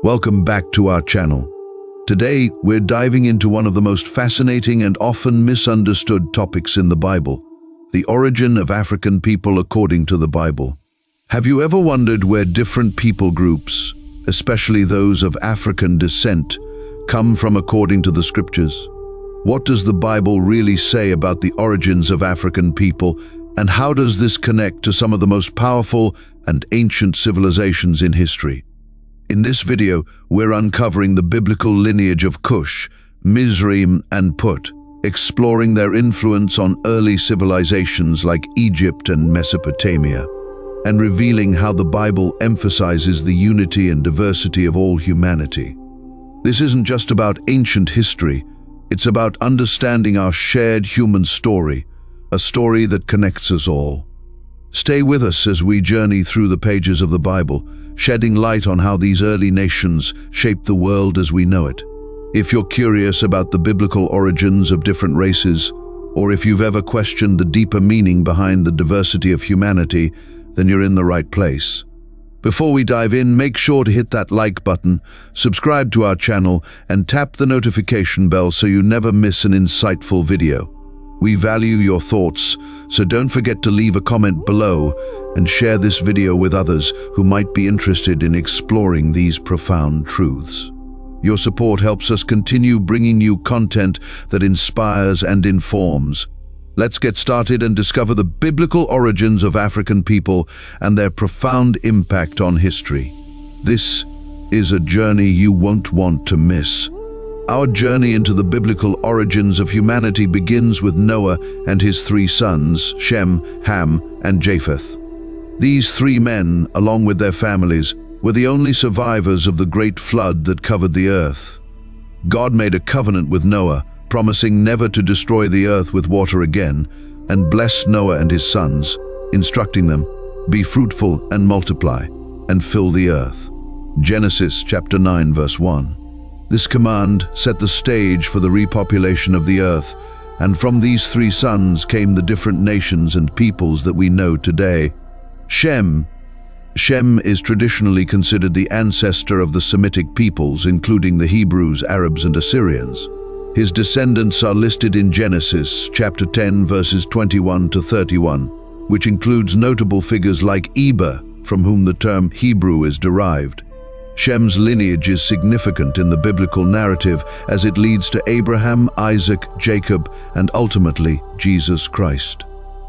Welcome back to our channel. Today, we're diving into one of the most fascinating and often misunderstood topics in the Bible, the origin of African people according to the Bible. Have you ever wondered where different people groups, especially those of African descent, come from according to the scriptures? What does the Bible really say about the origins of African people, and how does this connect to some of the most powerful and ancient civilizations in history? In this video, we're uncovering the biblical lineage of Kush, Mizraim, and Put, exploring their influence on early civilizations like Egypt and Mesopotamia, and revealing how the Bible emphasizes the unity and diversity of all humanity. This isn't just about ancient history, it's about understanding our shared human story, a story that connects us all. Stay with us as we journey through the pages of the Bible, shedding light on how these early nations shaped the world as we know it. If you're curious about the biblical origins of different races, or if you've ever questioned the deeper meaning behind the diversity of humanity, then you're in the right place. Before we dive in, make sure to hit that like button, subscribe to our channel, and tap the notification bell so you never miss an insightful video. We value your thoughts, so don't forget to leave a comment below and share this video with others who might be interested in exploring these profound truths. Your support helps us continue bringing you content that inspires and informs. Let's get started and discover the biblical origins of African people and their profound impact on history. This is a journey you won't want to miss. Our journey into the biblical origins of humanity begins with Noah and his three sons, Shem, Ham, and Japheth. These three men, along with their families, were the only survivors of the great flood that covered the earth. God made a covenant with Noah, promising never to destroy the earth with water again, and blessed Noah and his sons, instructing them, "Be fruitful and multiply, and fill the earth." Genesis chapter 9, verse 1. This command set the stage for the repopulation of the earth, and from these three sons came the different nations and peoples that we know today. Shem is traditionally considered the ancestor of the Semitic peoples, including the Hebrews, Arabs, and Assyrians. His descendants are listed in Genesis chapter 10, verses 21 to 31, which includes notable figures like Eber, from whom the term Hebrew is derived. Shem's lineage is significant in the biblical narrative as it leads to Abraham, Isaac, Jacob, and ultimately Jesus Christ.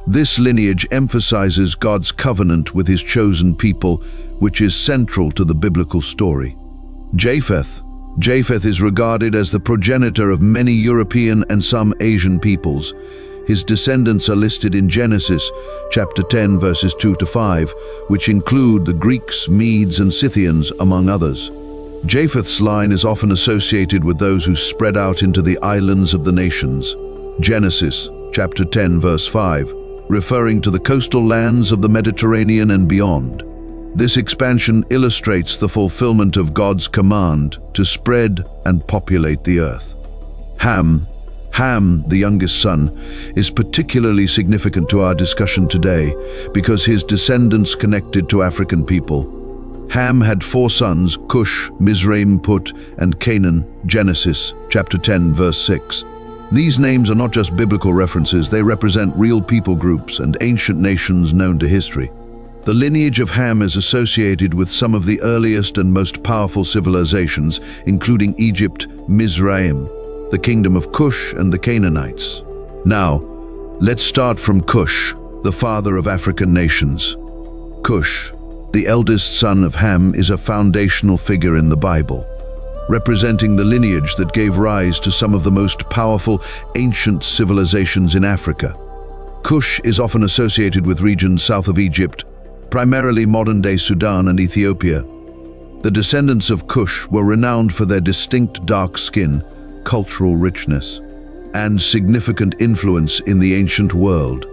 This lineage emphasizes God's covenant with his chosen people, which is central to the biblical story. Japheth is regarded as the progenitor of many European and some Asian peoples. His descendants are listed in Genesis chapter 10, verses 2 to 5, which include the Greeks, Medes, and Scythians, among others. Japheth's line is often associated with those who spread out into the islands of the nations. Genesis chapter 10, verse 5, referring to the coastal lands of the Mediterranean and beyond. This expansion illustrates the fulfillment of God's command to spread and populate the earth. Ham, the youngest son, is particularly significant to our discussion today because his descendants connected to African people. Ham had four sons, Kush, Mizraim, Put, and Canaan, Genesis chapter 10, verse 6. These names are not just biblical references, they represent real people groups and ancient nations known to history. The lineage of Ham is associated with some of the earliest and most powerful civilizations, including Egypt, Mizraim, the kingdom of Kush, and the Canaanites. Now, let's start from Kush, the father of African nations. Kush, the eldest son of Ham, is a foundational figure in the Bible, representing the lineage that gave rise to some of the most powerful ancient civilizations in Africa. Kush is often associated with regions south of Egypt, primarily modern-day Sudan and Ethiopia. The descendants of Kush were renowned for their distinct dark skin, cultural richness, and significant influence in the ancient world.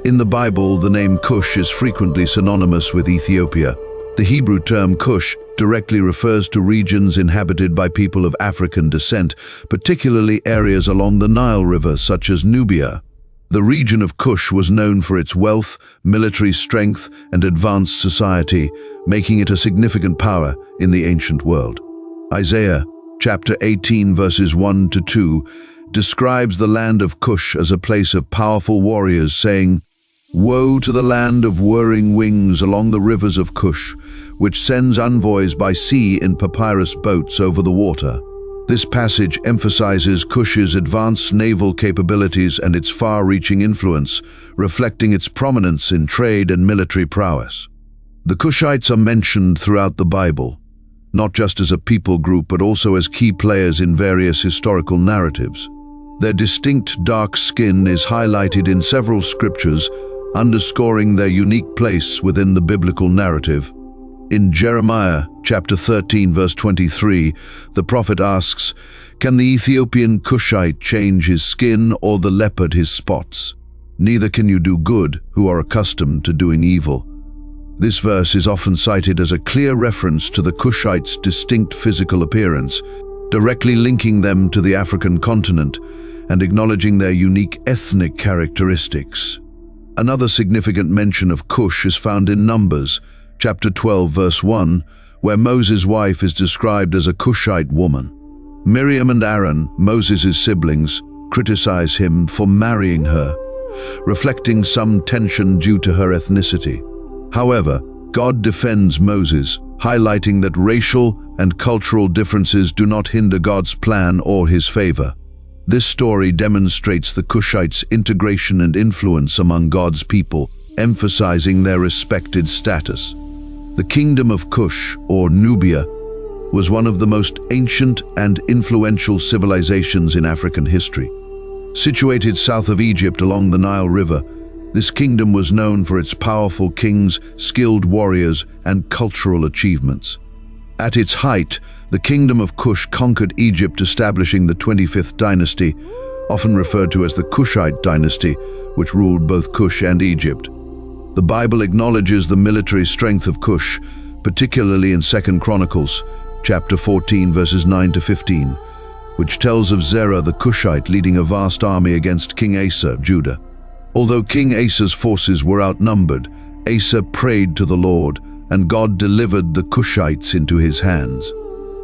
In the Bible, the name Kush is frequently synonymous with Ethiopia. The Hebrew term Kush directly refers to regions inhabited by people of African descent, particularly areas along the Nile River, such as Nubia. The region of Kush was known for its wealth, military strength, and advanced society, making it a significant power in the ancient world. Isaiah chapter 18 verses 1 to 2 describes the land of Cush as a place of powerful warriors, saying, "Woe to the land of whirring wings along the rivers of Cush, which sends envoys by sea in papyrus boats over the water." This passage emphasizes Cush's advanced naval capabilities and its far-reaching influence, reflecting its prominence in trade and military prowess. The Cushites are mentioned throughout the Bible, not just as a people group but also as key players in various historical narratives. Their distinct dark skin is highlighted in several scriptures, underscoring their unique place within the biblical narrative. In Jeremiah chapter 13 verse 23, the prophet asks, "Can the Ethiopian Cushite change his skin or the leopard his spots? Neither can you do good who are accustomed to doing evil." This verse is often cited as a clear reference to the Cushites' distinct physical appearance, directly linking them to the African continent and acknowledging their unique ethnic characteristics. Another significant mention of Cush is found in Numbers chapter 12 verse 1, where Moses' wife is described as a Cushite woman. Miriam and Aaron, Moses' siblings, criticize him for marrying her, reflecting some tension due to her ethnicity. However, God defends Moses, highlighting that racial and cultural differences do not hinder God's plan or his favor. This story demonstrates the Cushites' integration and influence among God's people, emphasizing their respected status. The kingdom of Cush, or Nubia, was one of the most ancient and influential civilizations in African history. Situated south of Egypt along the Nile River, this kingdom was known for its powerful kings, skilled warriors, and cultural achievements. At its height, the kingdom of Cush conquered Egypt, establishing the 25th dynasty, often referred to as the Kushite dynasty, which ruled both Cush and Egypt. The Bible acknowledges the military strength of Cush, particularly in 2 Chronicles, chapter 14, verses 9 to 15, which tells of Zerah the Cushite leading a vast army against King Asa of Judah. Although King Asa's forces were outnumbered, Asa prayed to the Lord, and God delivered the Cushites into his hands.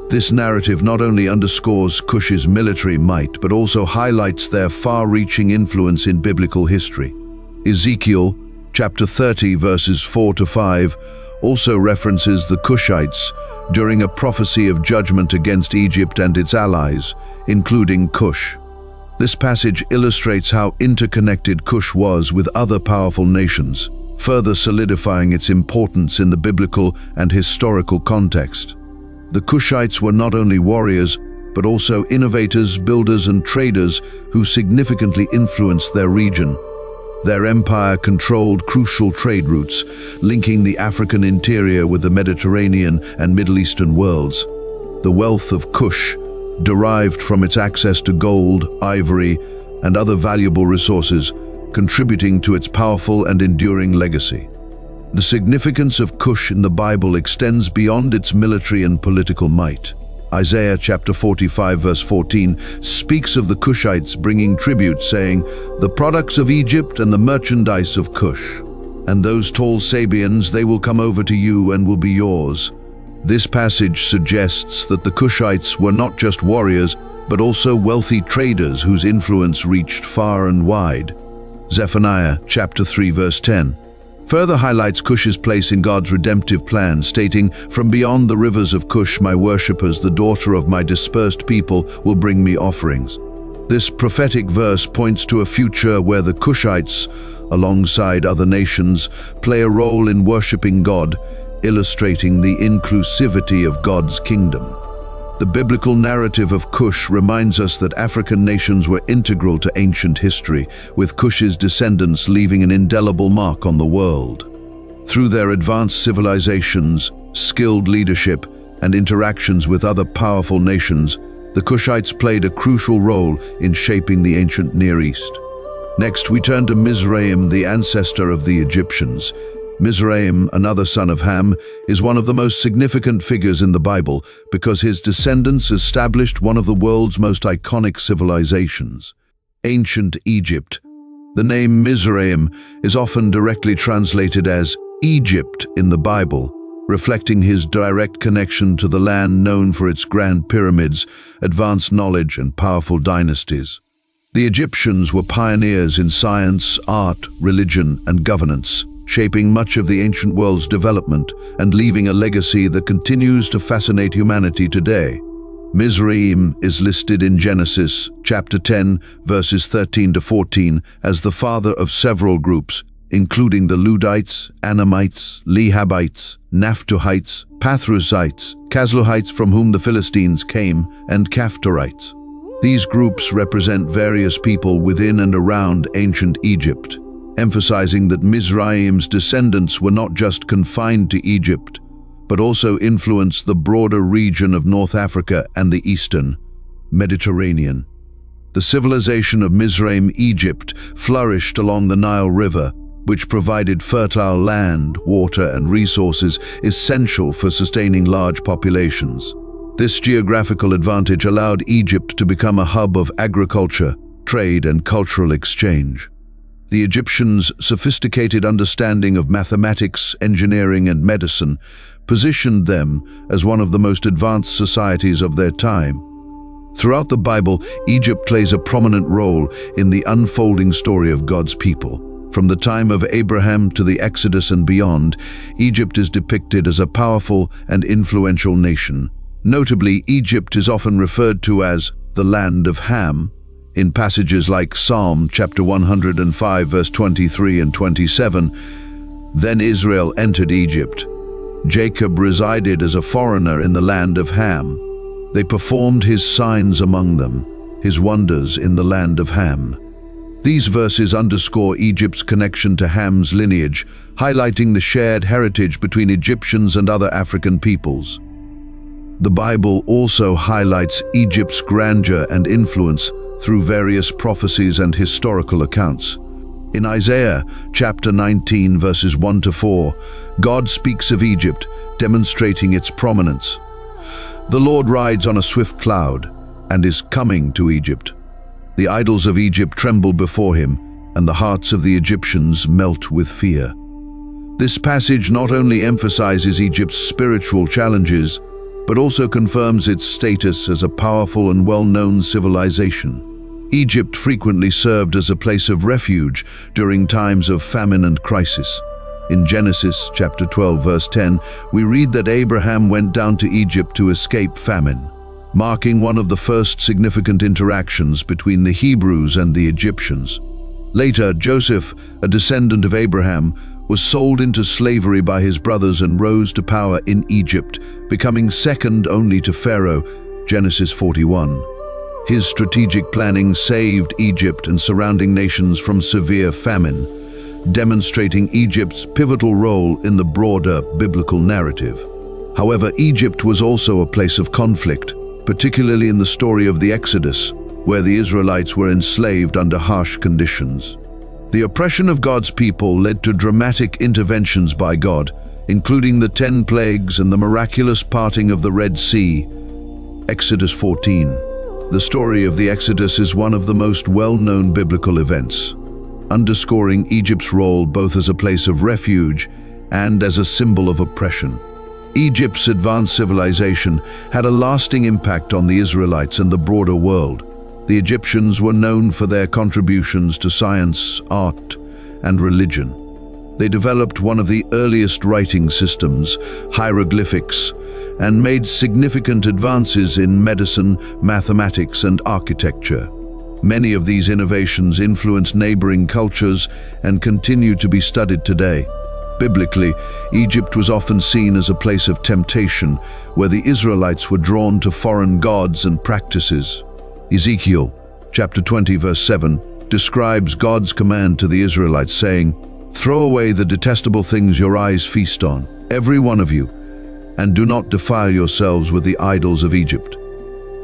This narrative not only underscores Cush's military might, but also highlights their far-reaching influence in biblical history. Ezekiel chapter 30 verses 4 to 5 also references the Cushites during a prophecy of judgment against Egypt and its allies, including Cush. This passage illustrates how interconnected Cush was with other powerful nations, further solidifying its importance in the biblical and historical context. The Cushites were not only warriors, but also innovators, builders, and traders who significantly influenced their region. Their empire controlled crucial trade routes, linking the African interior with the Mediterranean and Middle Eastern worlds. The wealth of Cush, derived from its access to gold, ivory, and other valuable resources, contributing to its powerful and enduring legacy. The significance of Cush in the Bible extends beyond its military and political might. Isaiah chapter 45 verse 14 speaks of the Cushites bringing tribute, saying, "The products of Egypt and the merchandise of Cush. And those tall Sabians, they will come over to you and will be yours." This passage suggests that the Cushites were not just warriors, but also wealthy traders whose influence reached far and wide. Zephaniah chapter 3 verse 10 further highlights Cush's place in God's redemptive plan, stating, "From beyond the rivers of Cush, my worshippers, the daughter of my dispersed people, will bring me offerings." This prophetic verse points to a future where the Cushites, alongside other nations, play a role in worshiping God, illustrating the inclusivity of God's kingdom. The biblical narrative of Cush reminds us that African nations were integral to ancient history, with Cush's descendants leaving an indelible mark on the world. Through their advanced civilizations, skilled leadership, and interactions with other powerful nations, the Cushites played a crucial role in shaping the ancient Near East. Next, we turn to Mizraim, the ancestor of the Egyptians. Mizraim, another son of Ham, is one of the most significant figures in the Bible because his descendants established one of the world's most iconic civilizations, ancient Egypt. The name Mizraim is often directly translated as Egypt in the Bible, reflecting his direct connection to the land known for its grand pyramids, advanced knowledge, and powerful dynasties. The Egyptians were pioneers in science, art, religion, and governance, shaping much of the ancient world's development and leaving a legacy that continues to fascinate humanity today. Mizraim is listed in Genesis chapter 10, verses 13 to 14, as the father of several groups, including the Ludites, Anamites, Lehabites, Naphtuhites, Pathrusites, Casluhites from whom the Philistines came, and Caphtorites. These groups represent various people within and around ancient Egypt, emphasizing that Mizraim's descendants were not just confined to Egypt, but also influenced the broader region of North Africa and the Eastern Mediterranean. The civilization of Mizraim, Egypt, flourished along the Nile River, which provided fertile land, water, and resources essential for sustaining large populations. This geographical advantage allowed Egypt to become a hub of agriculture, trade, and cultural exchange. The Egyptians' sophisticated understanding of mathematics, engineering, and medicine positioned them as one of the most advanced societies of their time. Throughout the Bible, Egypt plays a prominent role in the unfolding story of God's people. From the time of Abraham to the Exodus and beyond, Egypt is depicted as a powerful and influential nation. Notably, Egypt is often referred to as the land of Ham, in passages like Psalm chapter 105 verse 23 and 27. Then Israel entered Egypt. Jacob resided as a foreigner in the land of Ham. They performed his signs among them, his wonders in the land of Ham. These verses underscore Egypt's connection to Ham's lineage, highlighting the shared heritage between Egyptians and other African peoples. The Bible also highlights Egypt's grandeur and influence through various prophecies and historical accounts. In Isaiah chapter 19 verses 1 to 4, God speaks of Egypt, demonstrating its prominence. The Lord rides on a swift cloud and is coming to Egypt. The idols of Egypt tremble before him, and the hearts of the Egyptians melt with fear. This passage not only emphasizes Egypt's spiritual challenges, but also confirms its status as a powerful and well-known civilization. Egypt frequently served as a place of refuge during times of famine and crisis. In Genesis chapter 12 verse 10, we read that Abraham went down to Egypt to escape famine, marking one of the first significant interactions between the Hebrews and the Egyptians. Later, Joseph, a descendant of Abraham, was sold into slavery by his brothers and rose to power in Egypt, becoming second only to Pharaoh, Genesis 41. His strategic planning saved Egypt and surrounding nations from severe famine, demonstrating Egypt's pivotal role in the broader biblical narrative. However, Egypt was also a place of conflict, particularly in the story of the Exodus, where the Israelites were enslaved under harsh conditions. The oppression of God's people led to dramatic interventions by God, including the 10 plagues and the miraculous parting of the Red Sea. Exodus 14. The story of the Exodus is one of the most well-known biblical events, underscoring Egypt's role both as a place of refuge and as a symbol of oppression. Egypt's advanced civilization had a lasting impact on the Israelites and the broader world. The Egyptians were known for their contributions to science, art, and religion. They developed one of the earliest writing systems, hieroglyphics, and made significant advances in medicine, mathematics, and architecture. Many of these innovations influenced neighboring cultures and continue to be studied today. Biblically, Egypt was often seen as a place of temptation, where the Israelites were drawn to foreign gods and practices. Ezekiel, chapter 20, verse 7, describes God's command to the Israelites, saying, "Throw away the detestable things your eyes feast on, every one of you, and do not defile yourselves with the idols of Egypt."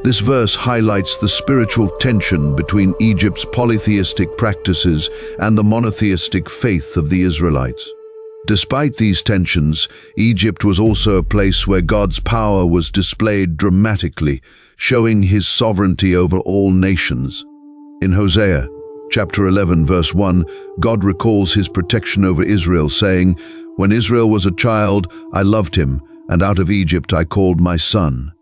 This verse highlights the spiritual tension between Egypt's polytheistic practices and the monotheistic faith of the Israelites. Despite these tensions, Egypt was also a place where God's power was displayed dramatically, showing his sovereignty over all nations. In Hosea, chapter 11, verse 1, God recalls his protection over Israel, saying, When Israel was a child, I loved him, and out of Egypt I called my son.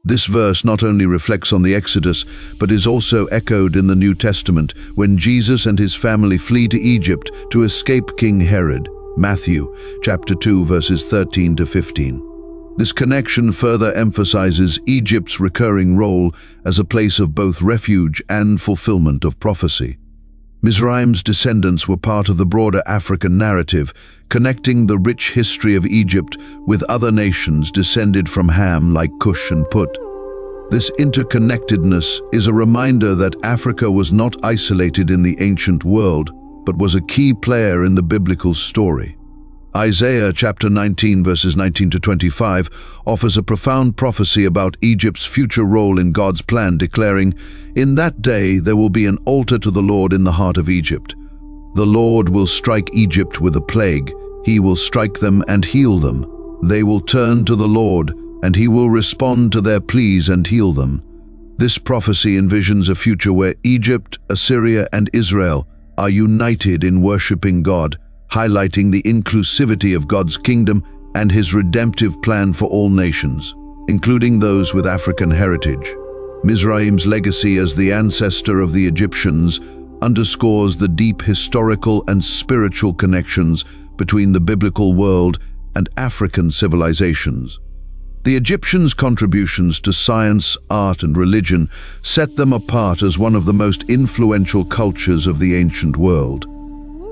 This verse not only reflects on the Exodus, but is also echoed in the New Testament when Jesus and his family flee to Egypt to escape King Herod. Matthew chapter 2 verses 13 to 15. This connection further emphasizes Egypt's recurring role as a place of both refuge and fulfillment of prophecy. Mizraim's descendants were part of the broader African narrative, connecting the rich history of Egypt with other nations descended from Ham like Cush and Put. This interconnectedness is a reminder that Africa was not isolated in the ancient world, but was a key player in the biblical story. Isaiah chapter 19 verses 19 to 25 offers a profound prophecy about Egypt's future role in God's plan, declaring, "In that day there will be an altar to the Lord in the heart of Egypt. The Lord will strike Egypt with a plague. He will strike them and heal them. They will turn to the Lord, and he will respond to their pleas and heal them." This prophecy envisions a future where Egypt, Assyria, and Israel are united in worshiping God, highlighting the inclusivity of God's kingdom and his redemptive plan for all nations, including those with African heritage. Mizraim's legacy as the ancestor of the Egyptians underscores the deep historical and spiritual connections between the biblical world and African civilizations. The Egyptians' contributions to science, art, and religion set them apart as one of the most influential cultures of the ancient world.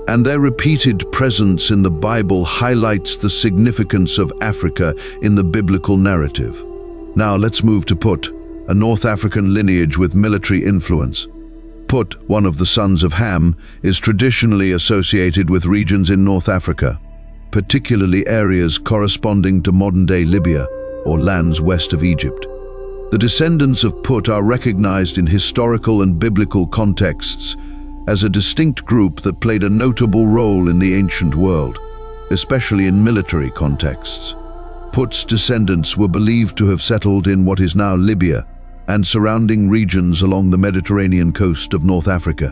And their repeated presence in the Bible highlights the significance of Africa in the biblical narrative. Now let's move to Put, a North African lineage with military influence. Put, one of the sons of Ham, is traditionally associated with regions in North Africa, particularly areas corresponding to modern-day Libya or lands west of Egypt. The descendants of Put are recognized in historical and biblical contexts as a distinct group that played a notable role in the ancient world, especially in military contexts. Put's descendants were believed to have settled in what is now Libya and surrounding regions along the Mediterranean coast of North Africa.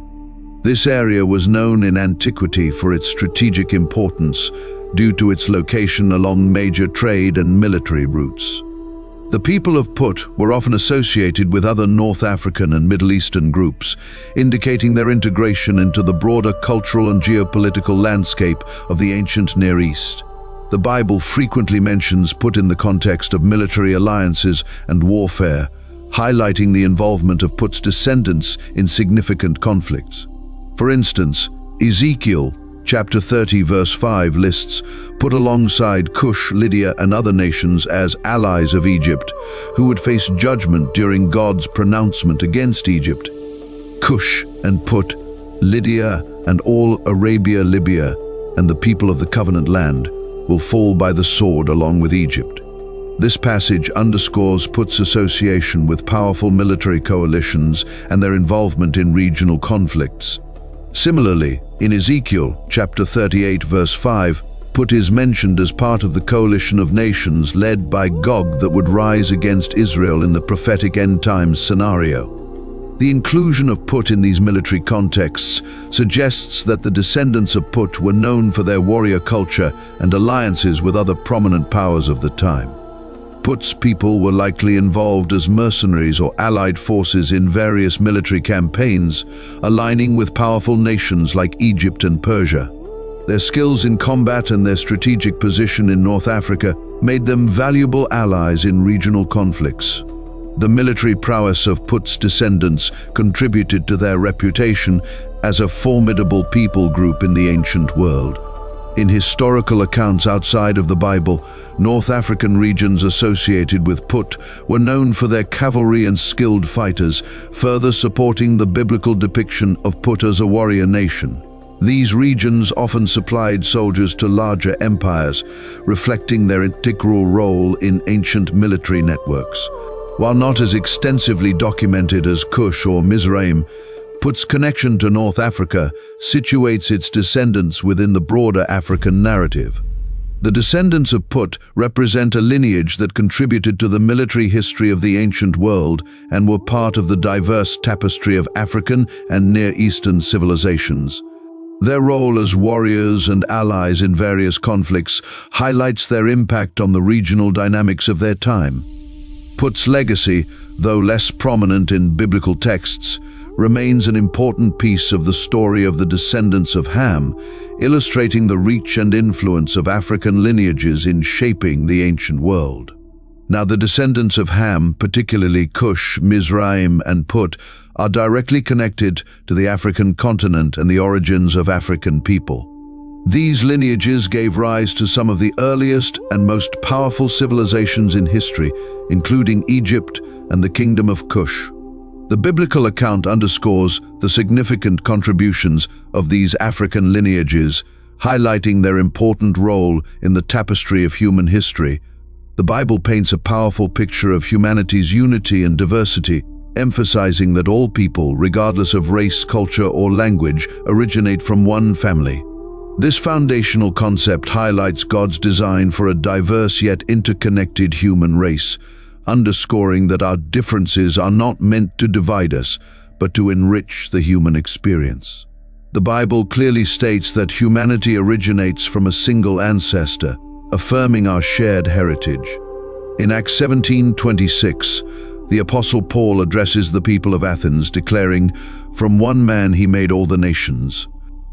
This area was known in antiquity for its strategic importance due to its location along major trade and military routes. The people of Put were often associated with other North African and Middle Eastern groups, indicating their integration into the broader cultural and geopolitical landscape of the ancient Near East. The Bible frequently mentions Put in the context of military alliances and warfare, highlighting the involvement of Put's descendants in significant conflicts. For instance, Ezekiel chapter 30 verse 5 lists Put alongside Cush, Lydia, and other nations as allies of Egypt, who would face judgment during God's pronouncement against Egypt. Cush and Put, Lydia, and all Arabia, Libya, and the people of the covenant land will fall by the sword along with Egypt. This passage underscores Put's association with powerful military coalitions and their involvement in regional conflicts. Similarly, in Ezekiel chapter 38 verse 5, Put is mentioned as part of the coalition of nations led by Gog that would rise against Israel in the prophetic end times scenario. The inclusion of Put in these military contexts suggests that the descendants of Put were known for their warrior culture and alliances with other prominent powers of the time. Put's people were likely involved as mercenaries or allied forces in various military campaigns, aligning with powerful nations like Egypt and Persia. Their skills in combat and their strategic position in North Africa made them valuable allies in regional conflicts. The military prowess of Put's descendants contributed to their reputation as a formidable people group in the ancient world. In historical accounts outside of the Bible, North African regions associated with Put were known for their cavalry and skilled fighters, further supporting the biblical depiction of Put as a warrior nation. These regions often supplied soldiers to larger empires, reflecting their integral role in ancient military networks. While not as extensively documented as Kush or Mizraim, Put's connection to North Africa situates its descendants within the broader African narrative. The descendants of Put represent a lineage that contributed to the military history of the ancient world and were part of the diverse tapestry of African and Near Eastern civilizations. Their role as warriors and allies in various conflicts highlights their impact on the regional dynamics of their time. Put's legacy, though less prominent in biblical texts, remains an important piece of the story of the descendants of Ham, illustrating the reach and influence of African lineages in shaping the ancient world. Now, the descendants of Ham, particularly Cush, Mizraim, and Put, are directly connected to the African continent and the origins of African people. These lineages gave rise to some of the earliest and most powerful civilizations in history, including Egypt and the Kingdom of Kush. The biblical account underscores the significant contributions of these African lineages, highlighting their important role in the tapestry of human history. The Bible paints a powerful picture of humanity's unity and diversity, emphasizing that all people, regardless of race, culture, or language, originate from one family. This foundational concept highlights God's design for a diverse yet interconnected human race, underscoring that our differences are not meant to divide us, but to enrich the human experience. The Bible clearly states that humanity originates from a single ancestor, affirming our shared heritage. In Acts 17:26, the Apostle Paul addresses the people of Athens, declaring, "From one man he made all the nations,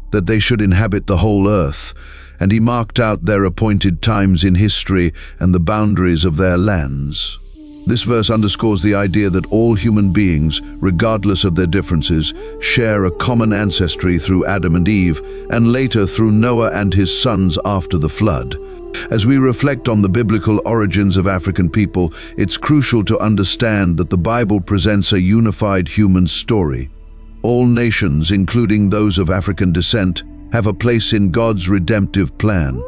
that they should inhabit the whole earth, and he marked out their appointed times in history and the boundaries of their lands." This verse underscores the idea that all human beings, regardless of their differences, share a common ancestry through Adam and Eve, and later through Noah and his sons after the flood. As we reflect on the biblical origins of African people, it's crucial to understand that the Bible presents a unified human story. All nations, including those of African descent, have a place in God's redemptive plan.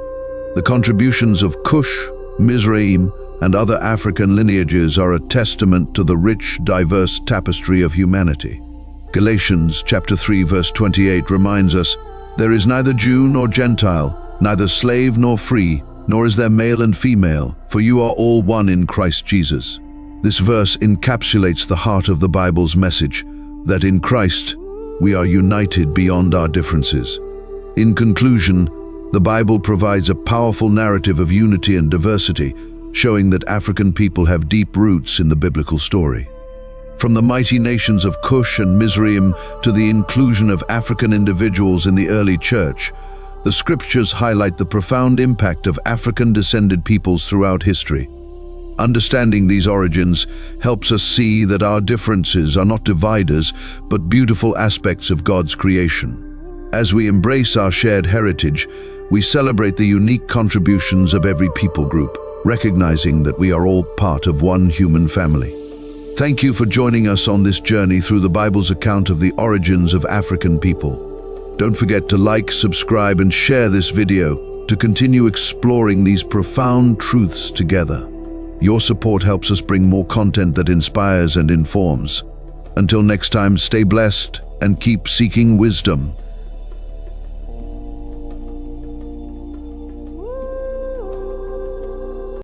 The contributions of Cush, Mizraim, and other African lineages are a testament to the rich, diverse tapestry of humanity. Galatians chapter 3 verse 28 reminds us, "There is neither Jew nor Gentile, neither slave nor free, nor is there male and female, for you are all one in Christ Jesus." This verse encapsulates the heart of the Bible's message, that in Christ we are united beyond our differences. In conclusion, the Bible provides a powerful narrative of unity and diversity, showing that African people have deep roots in the biblical story. From the mighty nations of Cush and Mizraim to the inclusion of African individuals in the early church, the scriptures highlight the profound impact of African-descended peoples throughout history. Understanding these origins helps us see that our differences are not dividers, but beautiful aspects of God's creation. As we embrace our shared heritage, we celebrate the unique contributions of every people group, recognizing that we are all part of one human family. Thank you for joining us on this journey through the Bible's account of the origins of African people. Don't forget to like, subscribe, and share this video to continue exploring these profound truths together. Your support helps us bring more content that inspires and informs. Until next time, stay blessed and keep seeking wisdom.